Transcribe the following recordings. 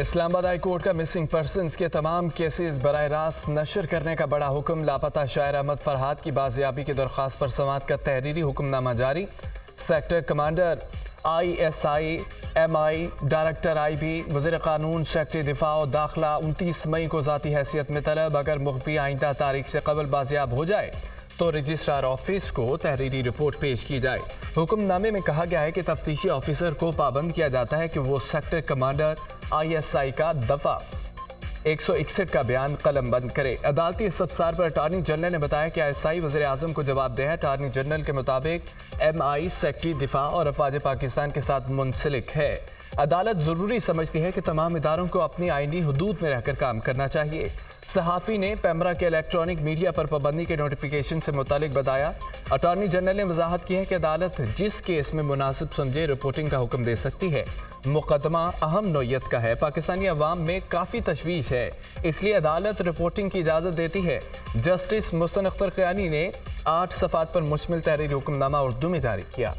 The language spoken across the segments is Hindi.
इस्लामाबाद हाई कोर्ट का मिसिंग पर्सन्स के तमाम केसेस बराह रास्त नशर करने का बड़ा हुक्म। लापता शायर अहमद फरहाद की बाजियाबी की दरख्वास्त पर समाअत का तहरीरी हुक्मनामा जारी। Sector commander ISI MI director IB वज़ीर कानून सेक्रेटरी दिफा और दाखिला 29 मई को ज़ाती हैसियत में तलब। अगर मुख्फी आइंदा तारीख से कबल बाजियाब हो जाए तो रजिस्ट्रार ऑफिस को तहरीरी रिपोर्ट पेश की जाए। हुक्मनामे में कहा गया है कि तफ्तीशी ऑफिसर को पाबंद किया जाता है कि वो सेक्टर कमांडर ISI का दफ़ा 161 का बयान कलम बंद करे। अदालती इस्तफसार पर अटार्नी जनरल ने बताया कि ISI वज़ीर आज़म को जवाबदेह है। अटार्नी जनरल के मुताबिक MI सेक्रेटरी दिफा और अफवाज पाकिस्तान के साथ मुंसलिक है। अदालत ज़रूरी समझती है कि तमाम इदारों को अपनी आईनी हदूद में रहकर काम करना चाहिए। सहाफ़ी ने पैमरा के इलेक्ट्रॉनिक मीडिया पर पाबंदी के नोटिफिकेशन से मुतालिक बताया। अटॉर्नी जनरल ने वजाहत की है कि अदालत जिस केस में मुनासिब समझे रिपोर्टिंग का हुक्म दे सकती है। मुकदमा अहम नौयत का है, पाकिस्तानी अवाम में काफ़ी तशवीश है, इसलिए अदालत रिपोर्टिंग की इजाज़त देती है। जस्टिस मुहसन अख्तर क़यानी ने 8 सफ़ात पर मुश्तमिल तहरीरी हुक्मनामा उर्दू में जारी किया।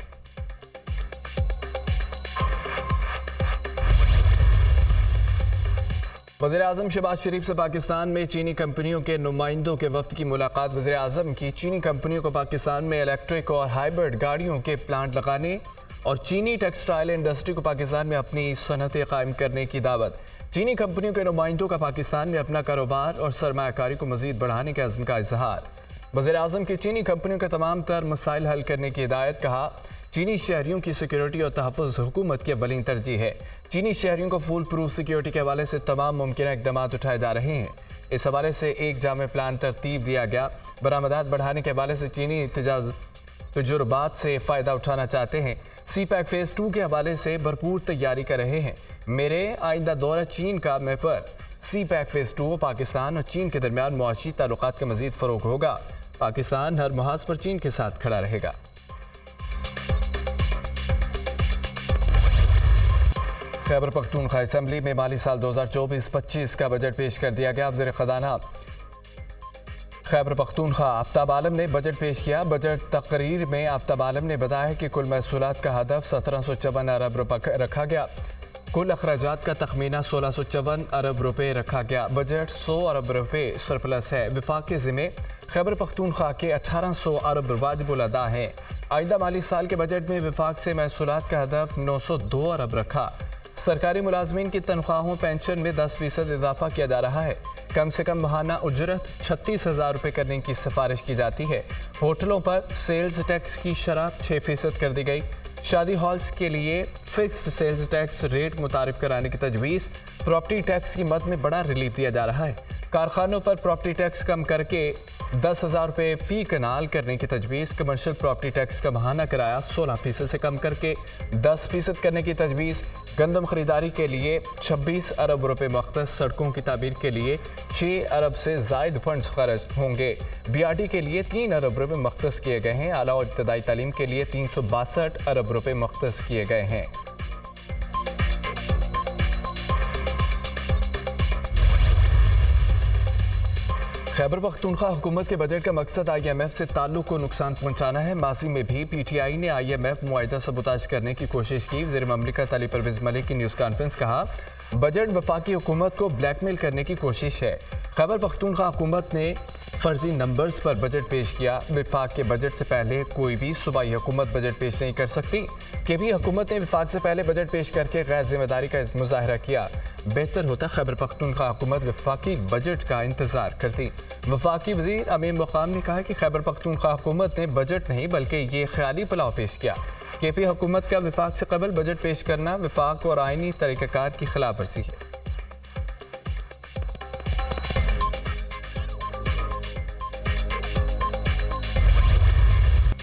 वज़ीर आज़म शहबाज शरीफ से पाकिस्तान में चीनी कंपनियों के नुमाइंदों के वफ्द की मुलाकात। वज़ीर आज़म की चीनी कंपनियों को पाकिस्तान में इलेक्ट्रिक और हाइब्रिड गाड़ियों के प्लांट लगाने और चीनी टेक्सटाइल इंडस्ट्री को पाकिस्तान में अपनी सनतें कायम करने की दावत। चीनी कंपनियों के नुमाइंदों का पाकिस्तान में अपना कारोबार और सरमायाकारी को मज़ीद बढ़ाने के अज़्म का इजहार। वज़ीर आज़म की चीनी कंपनियों के तमाम तर मसाइल हल करने की हिदायत। कहा, चीनी शहरियों की सिक्योरिटी और तहफ़्फ़ुज़ हुकूमत की अव्वलीन तरजीह है। चीनी शहरियों को फुल प्रूफ सिक्योरिटी के हवाले से तमाम मुमकिन इक़दाम उठाए जा रहे हैं। इस हवाले से एक जामे प्लान तरतीब दिया गया। बरामदात बढ़ाने के हवाले से चीनी तजुर्बात से फ़ायदा उठाना चाहते हैं। CPEC फ़ेज़ 2 के हवाले से भरपूर तैयारी कर रहे हैं। मेरे आइंदा दौरा चीन का महफर। CPEC फ़ेज़ 2 पाकिस्तान और चीन के दरमियान मुआशी ताल्लुकात का मज़ीद फ़रोग़ होगा। पाकिस्तान हर मुहाज पर चीन के साथ खड़ा रहेगा। खैबर पख्तूनख्वा असम्बली में माली साल 2024-25 का बजट पेश कर दिया गया। वज़ीर ख़ज़ाना खैबर पख्तूनख्वा आफ्ताब आलम ने बजट पेश किया। बजट तकरीर में आफ्ताब आलम ने बताया कि कुल महसूलात का हदफ 1754 अरब रुपये रखा गया। कुल अखराजात का तखमीना 1654 अरब रुपये रखा गया। बजट 100 अरब रुपये सरप्लस है। विफाक के ज़िम्मे खैबर पख्तूनख्वा के 1800 अरब वाजिबुल अदा हैं। आइंदा माली साल के बजट में विफाक से महसूलात का हदफ 902 अरब रखा। सरकारी मुलाजमीन की तनख्वाहों पेंशन में 10% इजाफा किया जा रहा है। कम से कम माहाना उजरत 36,000 रुपये करने की सिफारिश की जाती है। होटलों पर सेल्स टैक्स की शरह 6% कर दी गई। शादी हॉल्स के लिए फिक्स्ड सेल्स टैक्स रेट मुतारिफ कराने की तजवीज़। प्रॉपर्टी टैक्स की मद में बड़ा रिलीफ दिया जा रहा है। कारखानों पर प्रॉपर्टी टैक्स कम करके 10,000 रुपये फ़ी कनाल करने की तजवीज़। कमर्शियल प्रॉपर्टी टैक्स का माहाना किराया 16% से कम करके 10% करने की तजवीज़। गंदम खरीदारी के लिए 26 अरब रुपये मख्तस। सड़कों की तामीर के लिए 6 अरब से ज़ायद फंड्स खर्च होंगे। BRT के लिए 3 अरब रुपये मख्तस किए गए हैं। आला और इब्तदाई तालीम के लिए 362 अरब रुपये मख्तस किए गए हैं। खैबर पख्तूनख्वा हुकूमत के बजट का मकसद IMF से ताल्लुक को नुकसान पहुंचाना है। माजी में भी PTI ने IMF मुआहिदा सबूताज करने की कोशिश की। वज़ीर ममलिकत अली परवेज़ मलिक की न्यूज़ कॉन्फ्रेंस। कहा, बजट वफाकी हुकूमत को ब्लैकमेल करने की कोशिश है। खैबर पख्तूनख्वा हुकूमत ने फर्जी नंबर्स पर बजट पेश किया। विफाक के बजट से पहले कोई भी सूबाई हुकूमत बजट पेश नहीं कर सकती। KB हुकूमत ने विफाक से पहले बजट पेश करके गैर जिम्मेदारी का मुजाहरा किया। बेहतर होता खैबर पख्तूनख्वा हुकूमत वफाकी बजट का इंतजार करती। वफाकी वज़ीर अमीन मुकाम ने कहा कि खैबर पख्तूनख्वा हुकूमत ने बजट नहीं बल्कि ये ख्याली पुलाव पेश किया। KP हुकूमत का विफाक से कबल बजट पेश करना विफाक और आइनी तरीक़ाकार की खिलाफ वर्जी है।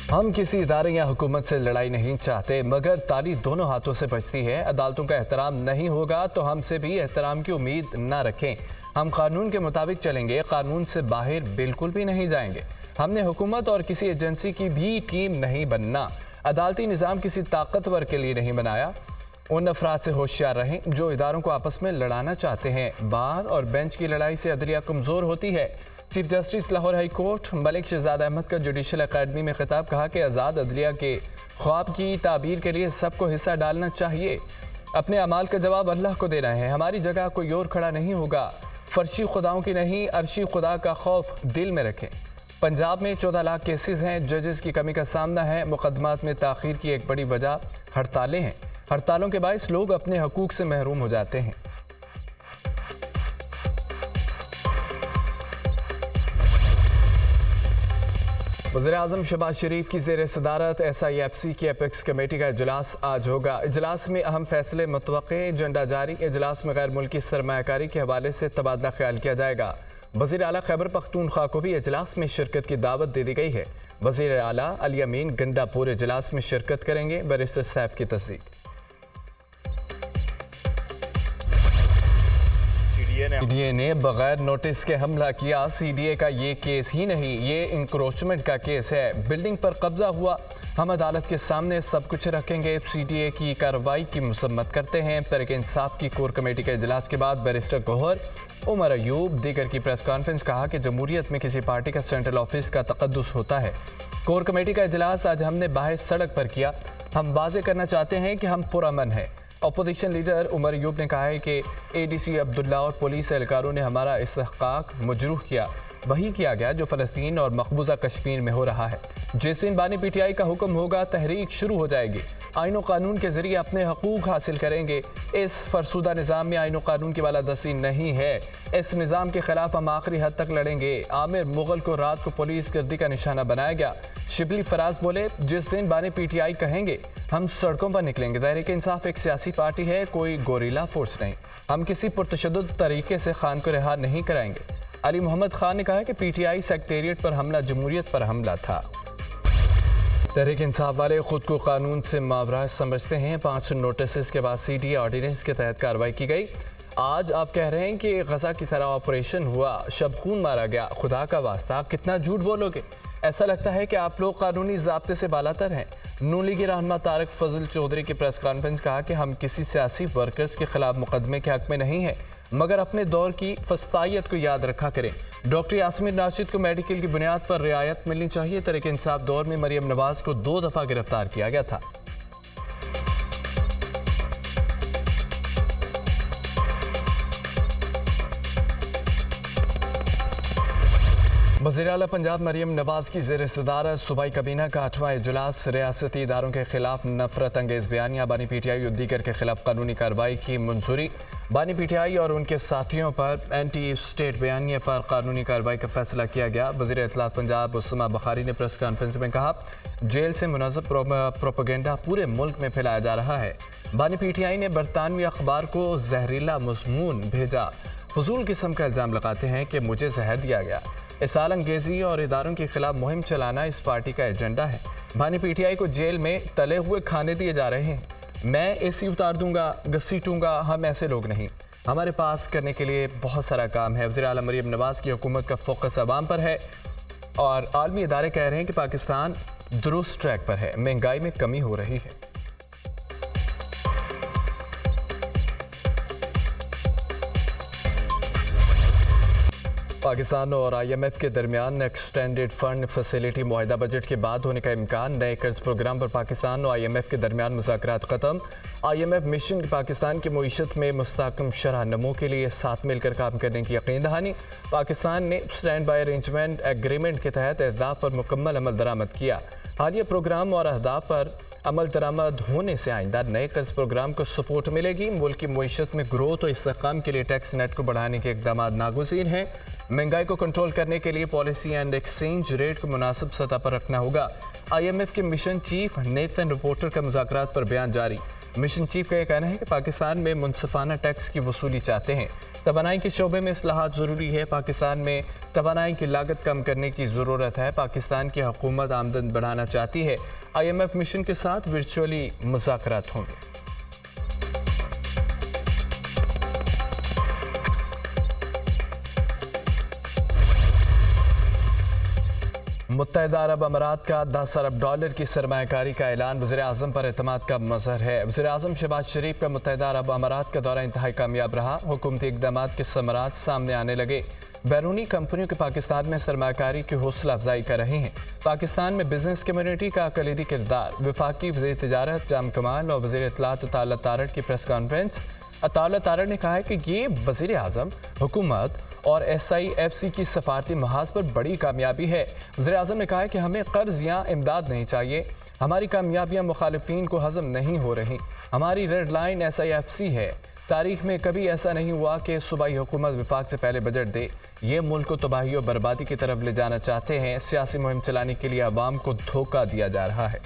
हम किसी इदारे या हुकूमत से लड़ाई नहीं चाहते, मगर ताली दोनों हाथों से बजती है। अदालतों का एहतराम नहीं होगा तो हमसे भी एहतराम की उम्मीद ना रखें। हम कानून के मुताबिक चलेंगे, कानून से बाहर बिल्कुल भी नहीं जाएंगे। हमने हुकूमत और किसी एजेंसी की भी टीम नहीं बनना। अदालती निज़ाम किसी ताकतवर के लिए नहीं बनाया। उन अफराद से होशियार रहें जो इदारों को आपस में लड़ाना चाहते हैं। बार और बेंच की लड़ाई से अदलिया कमज़ोर होती है। Chief justice Lahore high court Malik Shahzad Ahmed का जुडिशल अकादमी में खिताब। कहा कि आज़ाद अदलिया के ख्वाब की ताबीर के लिए सबको हिस्सा डालना चाहिए। अपने अमाल का जवाब अल्लाह को देना है। हमारी जगह कोई और खड़ा नहीं होगा। फर्शी खुदाओं की नहीं, अर्शी खुदा का खौफ दिल में रखें। पंजाब में 14 लाख केसेस हैं। जजेस की कमी का सामना है। मुकदमात में ताखीर की एक बड़ी वजह हड़तालें हैं। हड़तालों के बायस लोग अपने हकूक से महरूम हो जाते हैं। वज़ीर-ए-आज़म शहबाज शरीफ की ज़ेर सदारत SIFC की एपेक्स कमेटी का इजलास आज होगा। इजलास में अहम फैसले मुतवक्के। एजेंडा जारी। इजलास में गैर मुल्की सरमायाकारी के हवाले से तबादला ख्याल किया जाएगा। वज़ीर आला खैबर पख्तूनख्वा को भी इजलास में शिरकत की दावत दे दी गई है। वज़ीर आला अली अमीन गंडापुर इजलास में शिरकत करेंगे। बैरिस्टर सैफ की तस्दीक। CDA ने बगैर नोटिस के हमला किया। CDA का ये केस ही नहीं, ये इंक्रोचमेंट का केस है। बिल्डिंग पर कब्जा हुआ। हम अदालत के सामने सब कुछ रखेंगे। CDA की कार्रवाई की मसम्मत करते हैं। तहरीक इंसाफ की कोर कमेटी के इजलास के बाद बैरिस्टर गौहर, उमर अयूब दीगर की प्रेस कॉन्फ्रेंस। कहा कि जमहूरियत में किसी पार्टी का सेंट्रल ऑफिस का तकद्दुस होता है। कोर कमेटी का इजलास आज हमने बाहर सड़क पर किया। हम वाज़े करना चाहते हैं कि हम पुरअमन हैं। अपोजिशन लीडर उमर अयूब ने कहा है कि ADC अब्दुल्ला और पुलिस एहलकारों ने हमारा इस्तेहकाक मजरूह किया। वही किया गया जो फ़लस्तीन और मकबूजा कश्मीर में हो रहा है। जिस दिन बानी PTI का हुक्म होगा, तहरीक शुरू हो जाएगी। आईन और कानून के जरिए अपने हकूक हासिल करेंगे। इस फरसुदा निज़ाम में आईन और कानून की बालादस्ती नहीं है। इस निज़ाम के खिलाफ हम आखिरी हद तक लड़ेंगे। आमिर मुगल को रात को पुलिस गर्दी का निशाना बनाया गया। शिबली फराज बोले, जिस दिन बानी PTI कहेंगे हम सड़कों पर निकलेंगे। तहरीक इंसाफ एक सियासी पार्टी है, कोई गोरिल्ला फोर्स नहीं। हम किसी पुरतशद्दुद तरीके से खान को रिहा नहीं कराएंगे। अली मोहम्मद खान ने कहा कि PTI सेक्रेटेरिएट पर हमला जमहूरियत पर हमला था। तहरीक इंसाफ वाले खुद को कानून से मावरा समझते हैं। 5 नोटिस के बाद CDA ऑर्डिनेंस के तहत कार्रवाई की गई। आज आप कह रहे हैं कि गजा की तरह ऑपरेशन हुआ, शब खून मारा गया। खुदा का वास्ता, आप कितना झूठ बोलोगे? ऐसा लगता है कि आप लोग कानूनी ज़ाब्ते से बालातर हैं। नून लीगी रहनुमा तारिक फजल चौधरी की प्रेस कॉन्फ्रेंस। कहा कि हम किसी सियासी वर्कर्स के खिलाफ मुकदमे के हक में नहीं हैं, मगर अपने दौर की फस्तायत को याद रखा करें। डॉक्टर यास्मीन राशिद को मेडिकल की बुनियाद पर रियायत मिलनी चाहिए। तहरीक इंसाफ दौर में मरियम नवाज को 2 दफ़ा गिरफ्तार किया गया था। वज़ीर आला पंजाब मरियम नवाज की ज़ेर सदारत सूबाई काबीना का 8वां इजलास। रियासती इदारों के खिलाफ नफरत अंगेज़ बयानियाँ। बानी PTI और दीगर के खिलाफ कानूनी कार्रवाई की मंजूरी। बानी PTI और उनके साथियों पर एंटी स्टेट बयानिए पर कानूनी कार्रवाई का फैसला किया गया। वज़ीर इत्तलात पंजाब उस्मा बुखारी ने प्रेस कॉन्फ्रेंस में कहा, जेल से मुनज़्ज़म प्रोपेगेंडा पूरे मुल्क में फैलाया जा रहा है। बानी PTI ने बरतानवी अखबार को जहरीला मज़मून भेजा। फजूल किस्म का इल्ज़ाम लगाते हैं कि मुझे जहर दिया गया। इसाल अंगेज़ी और इदारों के खिलाफ मुहिम चलाना इस पार्टी का एजेंडा है। बानी PTI को जेल में तले हुए खाने दिए जा रहे हैं। मैं AC उतार दूंगा, घसीटूंगा। हम ऐसे लोग नहीं। हमारे पास करने के लिए बहुत सारा काम है। वज़ीर आला मरियम नवाज की हुकूमत का फोकस अवाम पर है और आलमी इदारे कह रहे हैं कि पाकिस्तान दुरुस्त ट्रैक पर है। महंगाई में कमी हो रही है। पाकिस्तान और IMF के दरमियान एक्सटेंडेड फंड फैसिलिटी मुआहिदा बजट के बाद होने का इम्कान। नए कर्ज प्रोग्राम पर पाकिस्तान और IMF के दरमियान मुज़ाकरात ख़त्म। IMF मिशन पाकिस्तान की मईशत में मुस्तहकम शरह नमो के लिए साथ मिलकर काम करने की यकीन दहानी। पाकिस्तान ने स्टैंड बाई अरेंजमेंट एग्रीमेंट के तहत अहदाफ पर मुकम्मल अमल दरामद किया। हालिया प्रोग्राम और अहदाफ पर अमल दरामद होने से आइंदा नए कर्ज प्रोग्राम को सपोर्ट मिलेगी। मुल्क की मईशत में ग्रोथ और इस्तेहकाम के लिए टैक्स नेट को बढ़ाने के इकदाम नागुज़ीर हैं। महंगाई को कंट्रोल करने के लिए पॉलिसी एंड एक्सचेंज रेट को मुनासिब सतह पर रखना होगा। IMF के मिशन चीफ नेथन रिपोर्टर का मुज़ाकरात पर बयान जारी। मिशन चीफ का यह कहना है कि पाकिस्तान में मुनसिफाना टैक्स की वसूली चाहते हैं। तवानाई के शोबे में इस्लाहात ज़रूरी है। पाकिस्तान में तवानाई की लागत कम करने की ज़रूरत है। पाकिस्तान की हुकूमत आमदन बढ़ाना चाहती है। IMF मिशन के साथ वर्चुअली मुज़ाकरात होंगे। मुत्तहिदा अरब अमारात का $10 अरब की सरमायाकारी का ऐलान। वज़ीर-ए-आज़म पर एतमाद का मज़हर है। वज़ीर-ए-आज़म शहबाज शरीफ का मुत्तहिदा अरब अमारात का दौरा इंतहाई कामयाब रहा। हुकूमती इक़दामात के समरात सामने आने लगे। बैरूनी कंपनियों के पाकिस्तान में सरमाकारी की हौसला अफजाई कर रही हैं। पाकिस्तान में बिजनेस कम्युनिटी का कलीदी किरदार। वफाकी वज़ीर तिजारत जाम कमाल और वज़ीर इत्तलात अताउल्लाह तारड़ की प्रेस कॉन्फ्रेंस। अताउल्लाह तारड़ ने कहा है कि ये वज़ीर आज़म, हुकूमत और SIFC की सफारती महाज पर बड़ी कामयाबी है। वज़ीर आज़म ने कहा है कि हमें कर्ज या इमदाद नहीं चाहिए। हमारी कामयाबियाँ मुखालिफिन को हजम नहीं हो रही। हमारी रेड लाइन SIFC है। तारीख में कभी ऐसा नहीं हुआ कि सूबाई हुकूमत विफाक से पहले बजट दे। ये मुल्क को तबाही और बर्बादी की तरफ ले जाना चाहते हैं। सियासी मुहिम चलाने के लिए अवाम को धोखा दिया जा रहा है।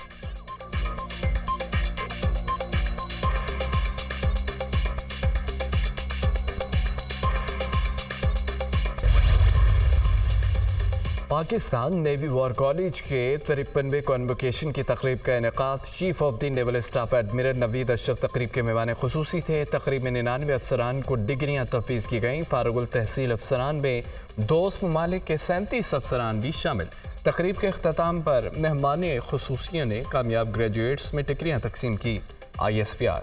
पाकिस्तान नेवी वॉर कॉलेज के 53वें कॉन्वोकेशन की तकरीब का इनेकाद। Chief of the naval staff admiral Naveed Ashraf तकरीब के मेहमान खुसूसी थे। तकरीब में 99 अफसरान को डिग्रियाँ तफवीज़ की गईं। फारुगुल तहसील अफसरान में दोस्त ममालिक के 37 अफसरान भी शामिल। तकरीब के अख्ताम पर मेहमान खुसूसियों ने कामयाब ग्रेजुएट्स में डिग्रियाँ तकसीम की। ISPR